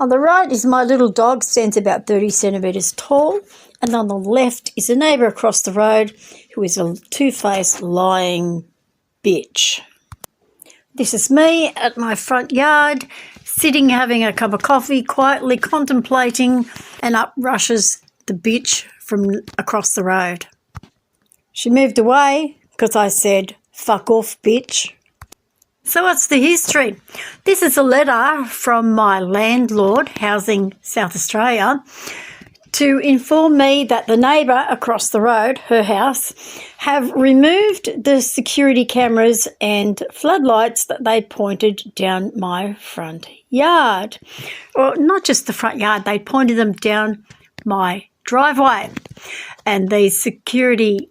On the right is my little dog, stands about 30 centimetres tall, and on the left is a neighbour across the road who is a two-faced lying bitch. This is me at my front yard, sitting having a cup of coffee, quietly contemplating, and up rushes the bitch from across the road. She moved away because I said, "Fuck off, bitch." So what's the history? This is a letter from my landlord, Housing South Australia, to inform me that the neighbour across the road, her house, have removed the security cameras and floodlights that they pointed down my front yard. Or not just the front yard, they pointed them down my driveway. And these security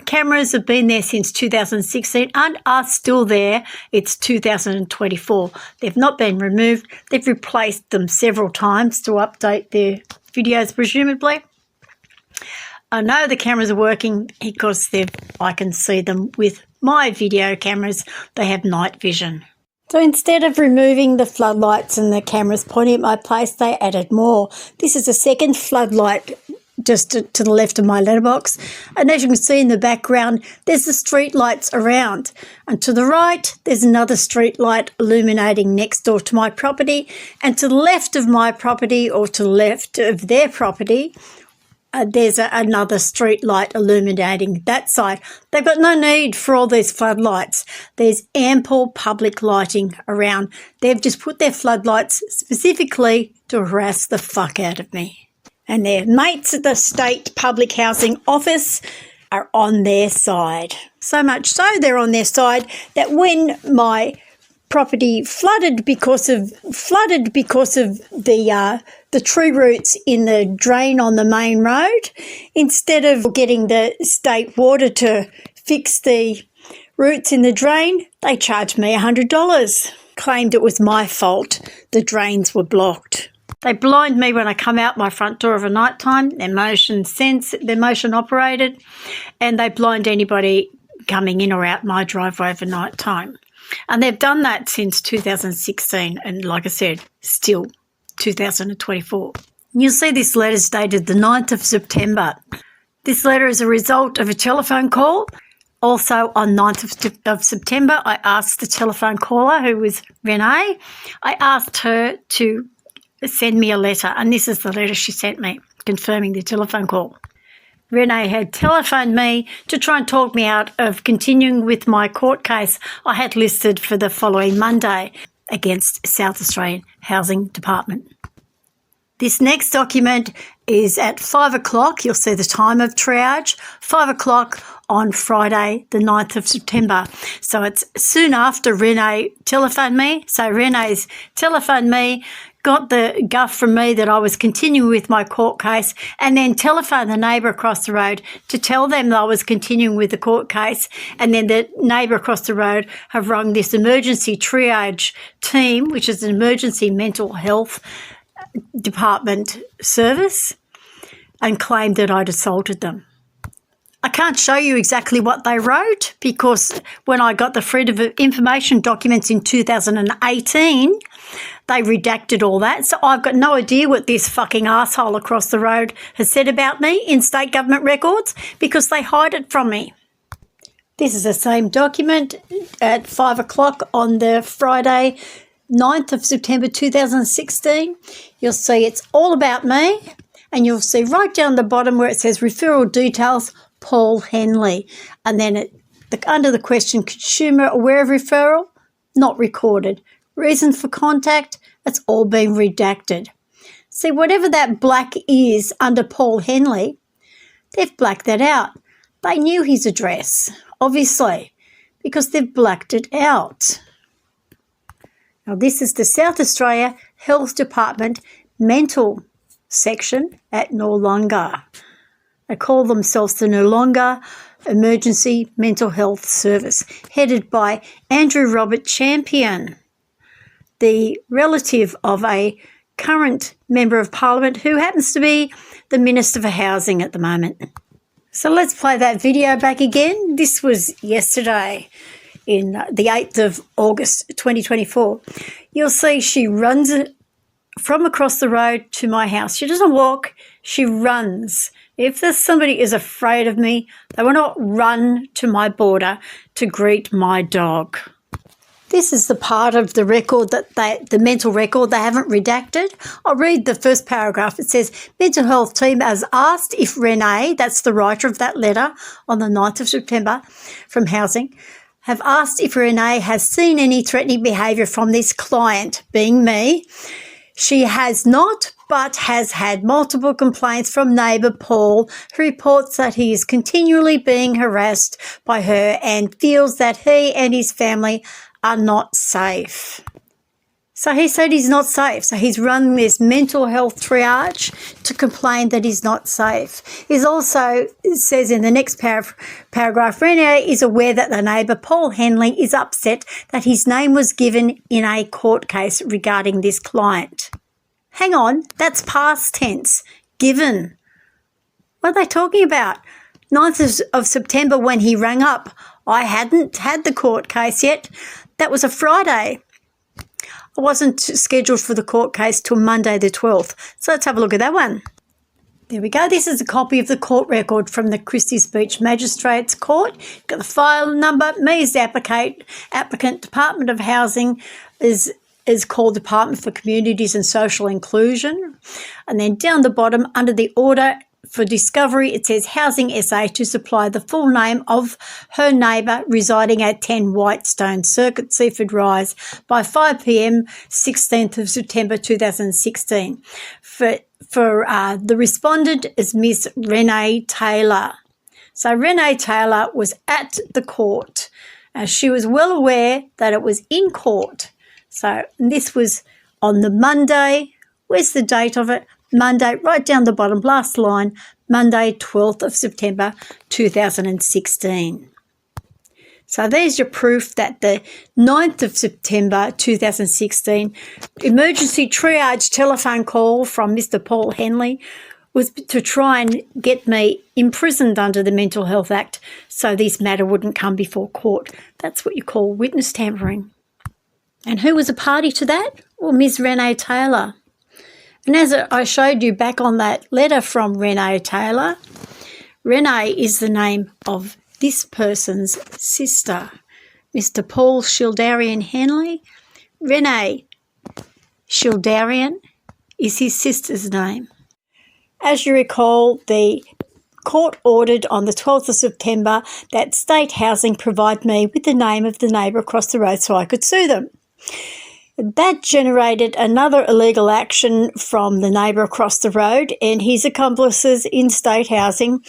cameras have been there since 2016 and are still there. It's 2024. They've not been removed. They've replaced them several times to update their videos, presumably. I know the cameras are working because I can see them with my video cameras. They have night vision. So instead of removing the floodlights and the cameras pointing at my place, they added more. This is a second floodlight just to the left of my letterbox. And as you can see in the background, there's the street lights around. And to the right, there's another street light illuminating next door to my property. And to the left of my property, or to the left of their property, there's another street light illuminating that side. They've got no need for all these floodlights. There's ample public lighting around. They've just put their floodlights specifically to harass the fuck out of me. And their mates at the State Public Housing Office are on their side. So much so they're on their side that when my property flooded because of the tree roots in the drain on the main road, instead of getting the state water to fix the roots in the drain, they charged me $100. Claimed it was my fault. The drains were blocked. They blind me when I come out my front door of a night time. They're motion operated, and they blind anybody coming in or out my driveway of a night time. And they've done that since 2016, and like I said, still 2024. You'll see this letter is dated the 9th of September. This letter is a result of a telephone call. Also on 9th of September, I asked the telephone caller, who was Renee, I asked her to send me a letter, and this is the letter she sent me confirming the telephone call. Renee had telephoned me to try and talk me out of continuing with my court case I had listed for the following Monday against South Australian Housing Department. This next document is at 5 o'clock. You'll see the time of triage, 5 o'clock on Friday, the 9th of September. So it's soon after Renee telephoned me. So Renee's telephoned me, got the guff from me that I was continuing with my court case, and then telephoned the neighbour across the road to tell them that I was continuing with the court case. And then the neighbour across the road have rung this emergency triage team, which is an emergency mental health department service, and claimed that I'd assaulted them. I can't show you exactly what they wrote because when I got the Freedom of Information documents in 2018, they redacted all that. So I've got no idea what this fucking asshole across the road has said about me in state government records because they hide it from me. This is the same document at 5 o'clock on the Friday, 9th of September 2016. You'll see it's all about me, and you'll see right down the bottom where it says referral details, Paul Henley. And then under the question, consumer aware of referral, not recorded. Reason for contact, it's all been redacted. See, whatever that black is under Paul Henley, they've blacked that out. They knew his address, obviously, because they've blacked it out. Now, this is the South Australia Health Department mental section at Noarlunga. They call themselves the Noarlunga Emergency Mental Health Service, headed by Andrew Robert Champion, the relative of a current Member of Parliament who happens to be the Minister for Housing at the moment. So let's play that video back again. This was yesterday, in the 8th of August 2024. You'll see she runs from across the road to my house. She doesn't walk, she runs. If there's somebody is afraid of me, they will not run to my border to greet my dog. This is the part of the record the mental record they haven't redacted. I'll read the first paragraph. It says, mental health team has asked if Renee, that's the writer of that letter on the 9th of September from Housing, have asked if Renee has seen any threatening behaviour from this client, being me. She has not, but has had multiple complaints from neighbour Paul, who reports that he is continually being harassed by her and feels that he and his family are not safe. So he said he's not safe. So he's run this mental health triage to complain that he's not safe. He's also, it says in the next paragraph, Renee is aware that the neighbour, Paul Henley, is upset that his name was given in a court case regarding this client. Hang on, that's past tense. Given. What are they talking about? 9th of September when he rang up, I hadn't had the court case yet. That was a Friday. I wasn't scheduled for the court case till Monday the 12th. So let's have a look at that one. There we go. This is a copy of the court record from the Christies Beach Magistrates Court. Got the file number. Me as the applicant. Department of Housing is called Department for Communities and Social Inclusion. And then down the bottom, under the order for discovery, it says Housing SA to supply the full name of her neighbour residing at 10 Whitestone Circuit, Seaford Rise, by 5 p.m, 16th of September 2016. For the respondent is Miss Renee Taylor. So Renee Taylor was at the court. She was well aware that it was in court. So this was on the Monday. Where's the date of it? Monday, right down the bottom, last line, Monday, 12th of September 2016. So there's your proof that the 9th of September 2016 emergency triage telephone call from Mr. Paul Henley was to try and get me imprisoned under the Mental Health Act so this matter wouldn't come before court. That's what you call witness tampering. And who was a party to that? Well, Ms. Renee Taylor. And as I showed you back on that letter from Renee Taylor, Renee is the name of this person's sister, Mr. Paul Shildarian Henley. Renee Shildarian is his sister's name. As you recall, the court ordered on the 12th of September that State Housing provide me with the name of the neighbour across the road so I could sue them. That generated another illegal action from the neighbour across the road and his accomplices in State Housing,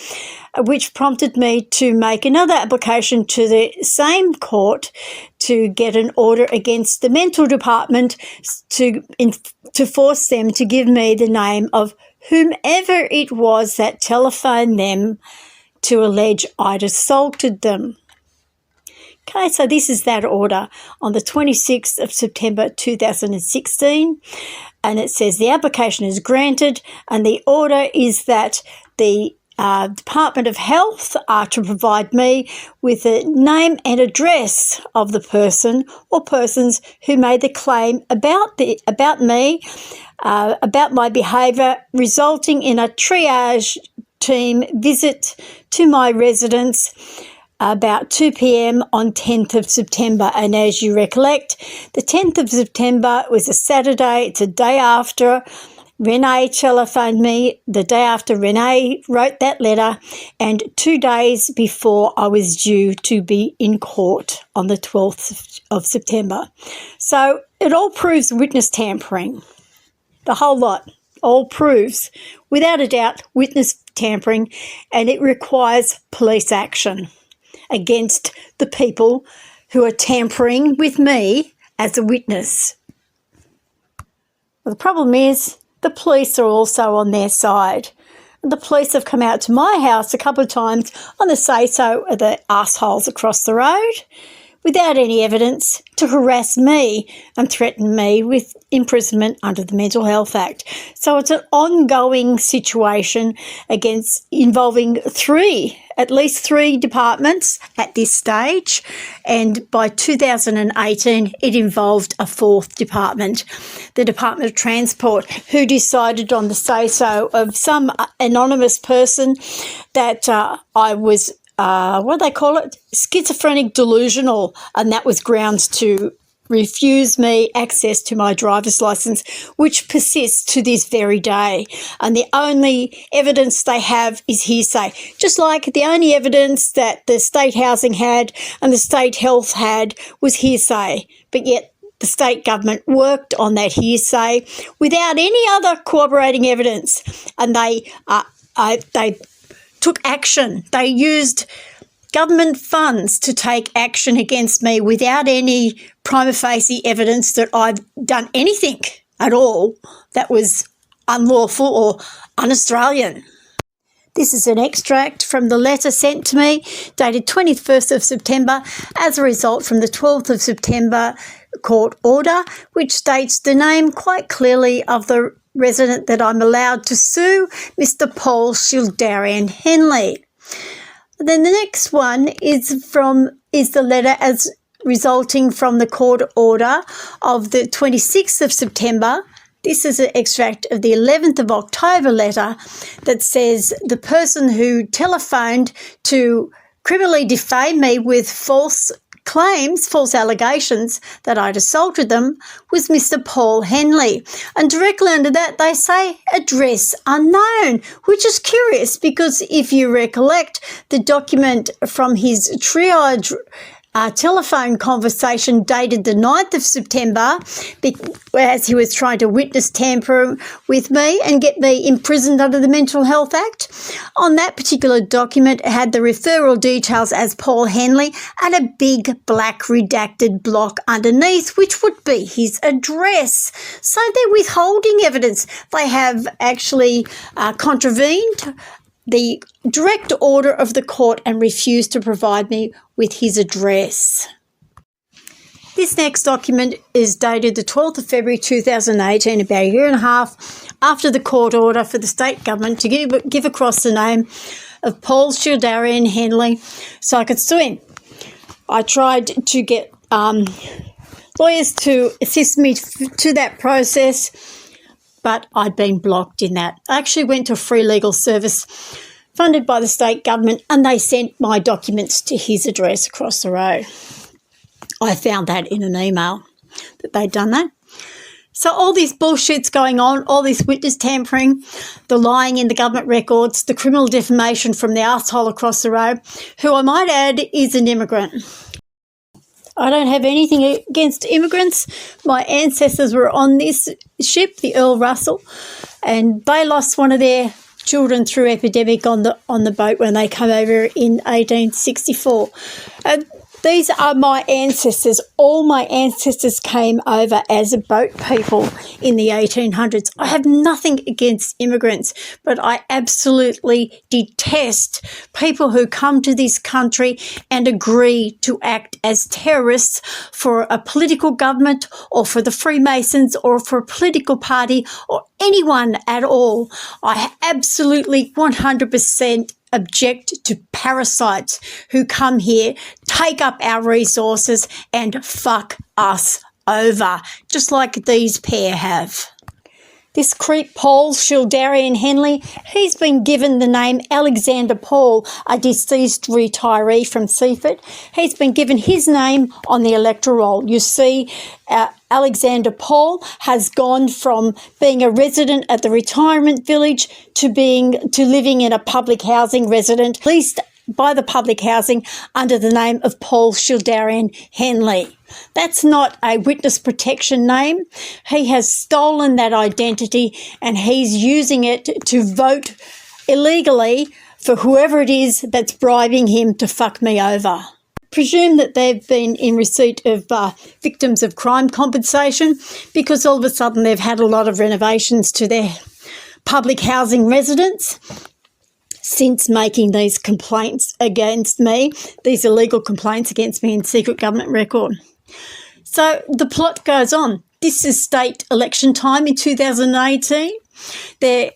which prompted me to make another application to the same court to get an order against the mental department to force them to give me the name of whomever it was that telephoned them to allege I'd assaulted them. Okay, so this is that order on the 26th of September 2016, and it says the application is granted and the order is that the Department of Health are to provide me with the name and address of the person or persons who made the claim about me, about my behaviour, resulting in a triage team visit to my residence about 2 p.m. on 10th of September. And as you recollect, the 10th of September was a Saturday. It's a day after Renee telephoned me, the day after Renee wrote that letter, and 2 days before I was due to be in court on the 12th of September. So it all proves witness tampering. The whole lot all proves, without a doubt, witness tampering, and it requires police action against the people who are tampering with me as a witness. Well, the problem is the police are also on their side. The police have come out to my house a couple of times on the say-so of the assholes across the road without any evidence to harass me and threaten me with imprisonment under the Mental Health Act. So it's an ongoing situation involving 3 at least 3 departments at this stage, and by 2018 it involved a 4th department, the Department of Transport, who decided on the say-so of some anonymous person that I was, what do they call it, schizophrenic delusional, and that was grounds to refuse me access to my driver's licence, which persists to this very day. And the only evidence they have is hearsay, just like the only evidence that the state housing had and the state health had was hearsay. But yet the state government worked on that hearsay without any other corroborating evidence, and they took action. They used government funds to take action against me without any prima facie evidence that I've done anything at all that was unlawful or un-Australian. This is an extract from the letter sent to me dated 21st of September as a result from the 12th of September court order, which states the name quite clearly of the resident that I'm allowed to sue, Mr. Paul Shildarian Henley. Then the next one is the letter as resulting from the court order of the 26th of September. This is an extract of the 11th of October letter that says the person who telephoned to criminally defame me with false claims, false allegations that I'd assaulted them was Mr. Paul Henley. And directly under that they say address unknown, which is curious because if you recollect the document from his triage telephone conversation dated the 9th of September, as he was trying to witness tamper with me and get me imprisoned under the Mental Health Act. On that particular document, it had the referral details as Paul Henley and a big black redacted block underneath, which would be his address. So they're withholding evidence. They have actually contravened the direct order of the court and refused to provide me with his address. This next document is dated the 12th of February 2018, about a year and a half after the court order for the state government to give across the name of Paul Shildarian Henley so I could sue him. I tried to get lawyers to assist me to that process, but I'd been blocked in that. I actually went to a free legal service funded by the state government and they sent my documents to his address across the road. I found that in an email that they'd done that. So all this bullshit's going on, all this witness tampering, the lying in the government records, the criminal defamation from the arsehole across the road, who I might add is an immigrant. I don't have anything against immigrants. My ancestors were on this ship, the Earl Russell, and they lost one of their children through epidemic on the boat when they came over in 1864. These are my ancestors. All my ancestors came over as boat people in the 1800s. I have nothing against immigrants, but I absolutely detest people who come to this country and agree to act as terrorists for a political government or for the Freemasons or for a political party or anyone at all. I absolutely 100% object to parasites who come here, take up our resources and fuck us over, just like these pair have. This creep Paul Shildarian Henley, he's been given the name Alexander Paul, a deceased retiree from Seaford. He's been given his name on the electoral roll. You see, Alexander Paul has gone from being a resident at the retirement village to living in a public housing resident, leased by the public housing under the name of Paul Shildarian Henley. That's not a witness protection name. He has stolen that identity and he's using it to vote illegally for whoever it is that's bribing him to fuck me over. Presume that they've been in receipt of victims of crime compensation because all of a sudden they've had a lot of renovations to their public housing residence since making these complaints against me, these illegal complaints against me in secret government record. So the plot goes on. This is state election time in 2018. They're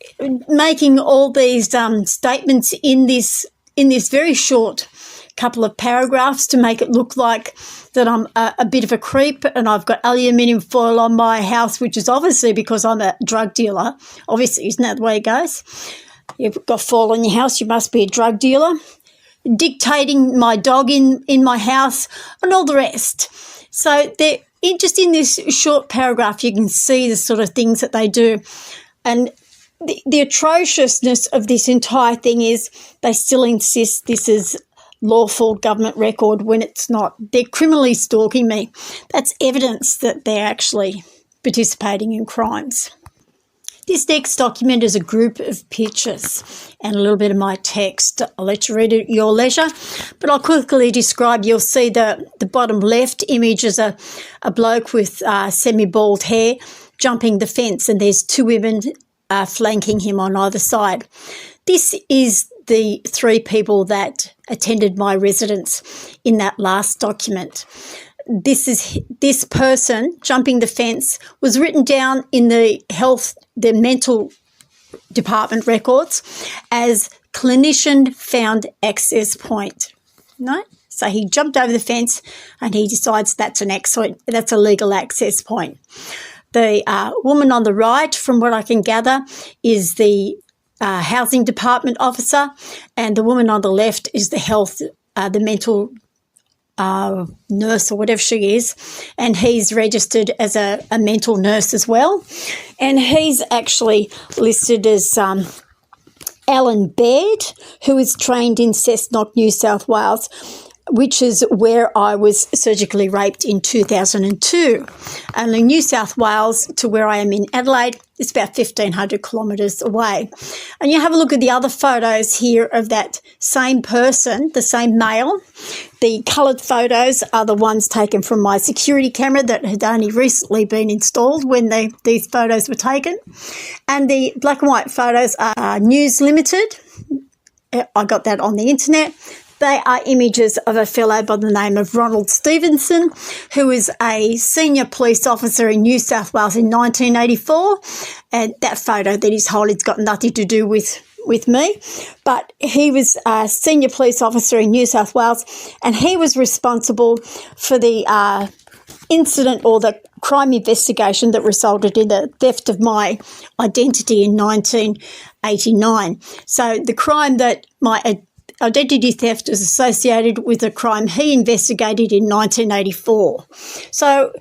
making all these statements in this in this very short couple of paragraphs to make it look like that I'm a bit of a creep and I've got aluminium foil on my house, which is obviously because I'm a drug dealer. Obviously, isn't that the way it goes? You've got foil on your house, you must be a drug dealer. Dictating my dog in my house and all the rest. So just in this short paragraph, you can see the sort of things that they do. And the atrociousness of this entire thing is they still insist this is lawful government record when it's not. They're criminally stalking me. That's evidence that they're actually participating in crimes. This next document is a group of pictures and a little bit of my text. I'll let you read it at your leisure, but I'll quickly describe. You'll see the bottom left image is a bloke with semi-bald hair jumping the fence, and there's two women flanking him on either side. This is the three people that attended my residence in that last document. This person jumping the fence was written down in the mental department records as clinician found access point. No? So he jumped over the fence and he decides that's a legal access point. The woman on the right, from what I can gather, is the housing department officer, and the woman on the left is the mental nurse or whatever she is, and he's registered as a mental nurse as well, and he's actually listed as Alan Baird, who is trained in Cessnock, New South Wales, which is where I was surgically raped in 2002. And in New South Wales to where I am in Adelaide, it's about 1,500 kilometres away. And you have a look at the other photos here of that same person, the same male. The coloured photos are the ones taken from my security camera that had only recently been installed when these photos were taken. And the black and white photos are News Limited. I got that on the internet. They are images of a fellow by the name of Ronald Stevenson, who is a senior police officer in New South Wales in 1984. And that photo that he's holding's got nothing to do with me. But he was a senior police officer in New South Wales, and he was responsible for the incident or the crime investigation that resulted in the theft of my identity in 1989. So the crime that my identity theft is associated with a crime he investigated in 1984. So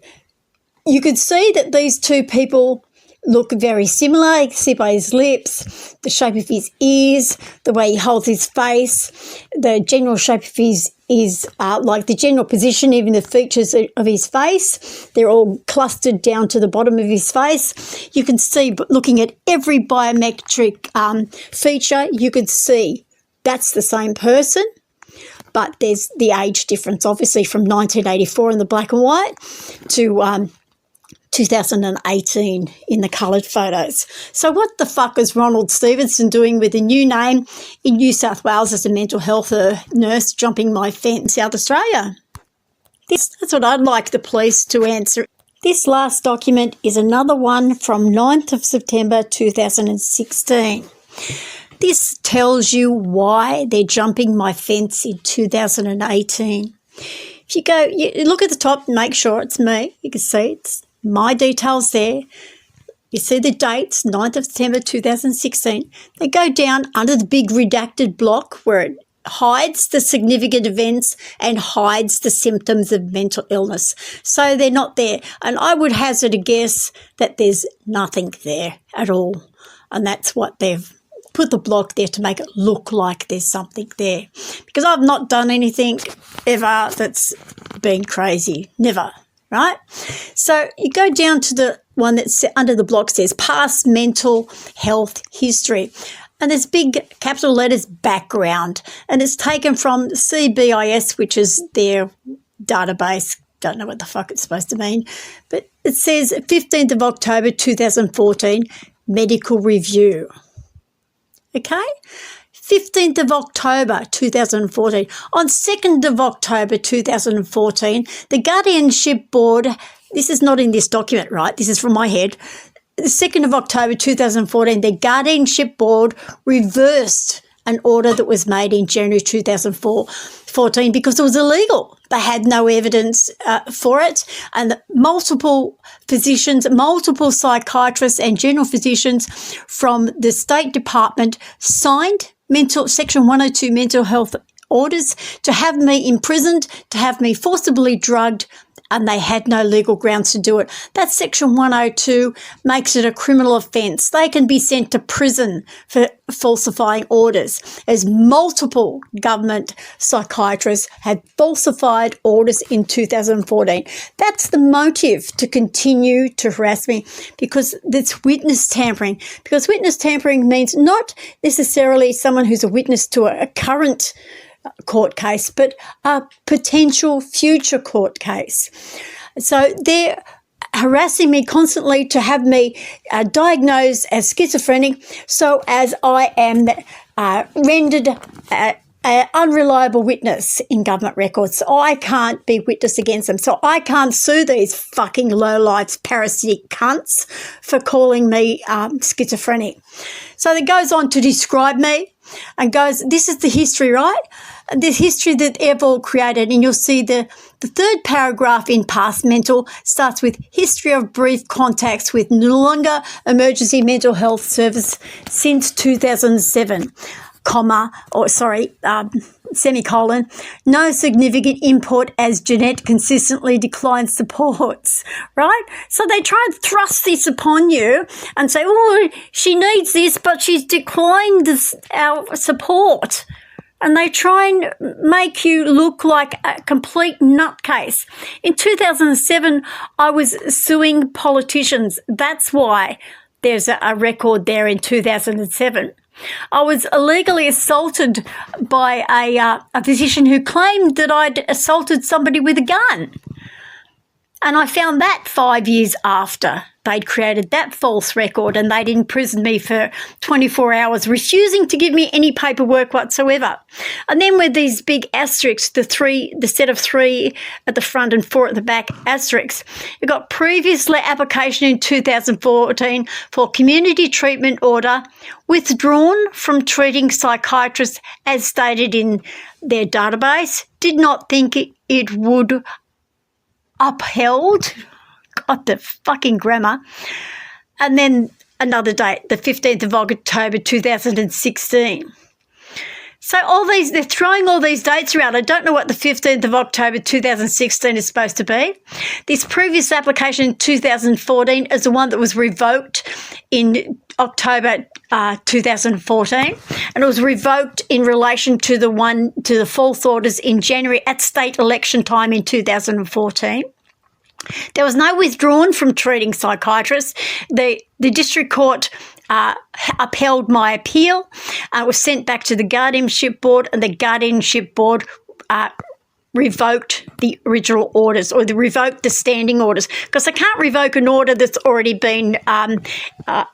you could see that these two people look very similar. You can see by his lips, the shape of his ears, the way he holds his face, the general shape of his like the general position, even the features of his face. They're all clustered down to the bottom of his face. You can see, looking at every biometric feature, you could see that's the same person, but there's the age difference, obviously, from 1984 in the black and white to 2018 in the coloured photos. So what the fuck is Ronald Stevenson doing with a new name in New South Wales as a mental health nurse jumping my fence in South Australia? That's what I'd like the police to answer. This last document is another one from 9th of September 2016. This tells you why they're jumping my fence in 2018. If you look at the top and make sure it's me, you can see it's my details there. You see the dates, 9th of September 2016. They go down under the big redacted block where it hides the significant events and hides the symptoms of mental illness. So they're not there. And I would hazard a guess that there's nothing there at all. And that's what they've put the block there to make it look like there's something there. Because I've not done anything ever that's been crazy. Never, right? So you go down to the one that's under the block says past mental health history. And there's big capital letters background. And it's taken from CBIS, which is their database. Don't know what the fuck it's supposed to mean. But it says 15th of October 2014, medical review. Okay, 15th of October 2014. On 2nd of October 2014, the Guardianship Board, this is not in this document, right? This is from my head. The 2nd of October 2014, the Guardianship Board reversed an order that was made in January 2014 because it was illegal. They had no evidence for it, and multiple physicians, multiple psychiatrists and general physicians from the State Department signed Section 102 mental health orders to have me imprisoned, to have me forcibly drugged, and they had no legal grounds to do it. That Section 102 makes it a criminal offence. They can be sent to prison for falsifying orders, as multiple government psychiatrists had falsified orders in 2014. That's the motive to continue to harass me, because it's witness tampering. Because witness tampering means not necessarily someone who's a witness to a current court case, but a potential future court case. So they're harassing me constantly to have me diagnosed as schizophrenic, so as I am rendered an unreliable witness in government records. So I can't be witness against them. So I can't sue these fucking lowlifes, parasitic cunts, for calling me schizophrenic. So it goes on to describe me and goes, this is the history, right? This history that they've all created, and you'll see the third paragraph in past mental starts with history of brief contacts with no longer emergency mental health service since 2007, semicolon, no significant import as Jeanette consistently declines supports, right? So they try and thrust this upon you and say, oh, she needs this, but she's declined our support. And they try and make you look like a complete nutcase. In 2007, I was suing politicians. That's why there's a record there in 2007. I was illegally assaulted by a physician who claimed that I'd assaulted somebody with a gun. And I found that 5 years after they'd created that false record, and they'd imprisoned me for 24 hours, refusing to give me any paperwork whatsoever. And then with these big asterisks, the set of 3 at the front and 4 at the back asterisks, it got previous application in 2014 for community treatment order withdrawn from treating psychiatrists as stated in their database, did not think it would upheld. God, the fucking grammar. And then another date, the 15th of October 2016. So they're throwing all these dates around. I don't know what the 15th of October 2016 is supposed to be. This previous application in 2014 is the one that was revoked in October 2014, and it was revoked in relation to the false orders in January at state election time in 2014. There was no withdrawn from treating psychiatrists. The district court upheld my appeal. It was sent back to the guardianship board, and the guardianship board revoked the original orders, or revoked the standing orders, because they can't revoke an order that's already been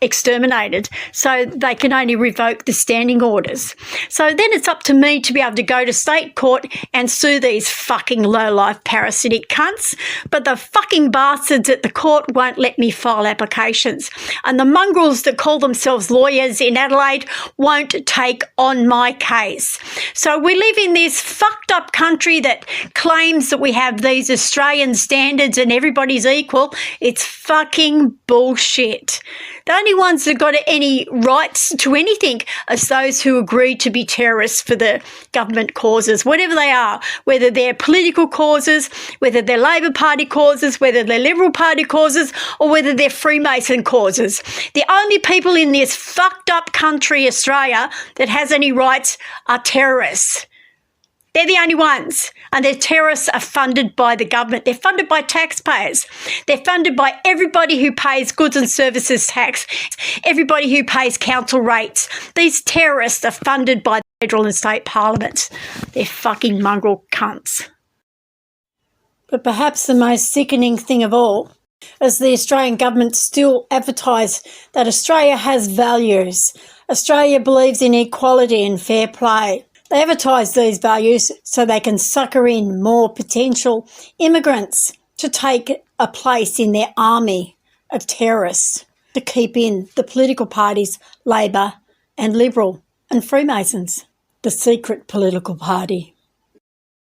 exterminated. So they can only revoke the standing orders. So then it's up to me to be able to go to state court and sue these fucking low-life parasitic cunts. But the fucking bastards at the court won't let me file applications. And the mongrels that call themselves lawyers in Adelaide won't take on my case. So we live in this fucked up country that claims that we have these Australian standards and everybody's equal. It's fucking bullshit. The only ones that got any rights to anything are those who agree to be terrorists for the government causes, whatever they are, whether they're political causes, whether they're Labor Party causes, whether they're Liberal Party causes, or whether they're Freemason causes. The only people in this fucked up country, Australia, that has any rights are terrorists. They're the only ones. And their terrorists are funded by the government. They're funded by taxpayers. They're funded by everybody who pays goods and services tax, everybody who pays council rates. These terrorists are funded by the federal and state parliaments. They're fucking mongrel cunts. But perhaps the most sickening thing of all is the Australian government still advertise that Australia has values. Australia believes in equality and fair play. They advertise these values so they can sucker in more potential immigrants to take a place in their army of terrorists to keep in the political parties, Labor and Liberal and Freemasons. the secret political party.